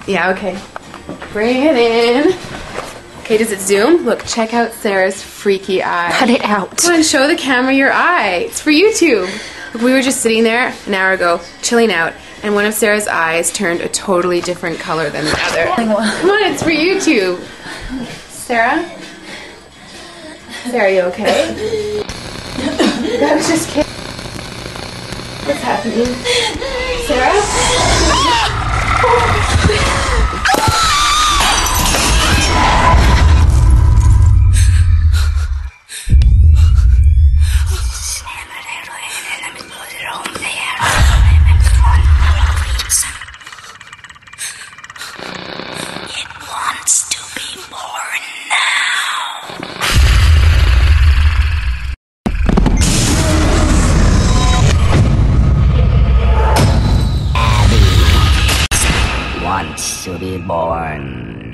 Yeah, okay. Bring it in. Okay, does it zoom? Look, check out Sarah's freaky eye. Cut it out. Come on, show the camera your eye. It's for YouTube. Look, we were just sitting there an hour ago, chilling out, and one of Sarah's eyes turned a totally different color than the other. Come on, it's for YouTube. Sarah? Sarah, you okay? I was just kidding. What's happening? Sarah? It wants to be born now. Abby wants to be born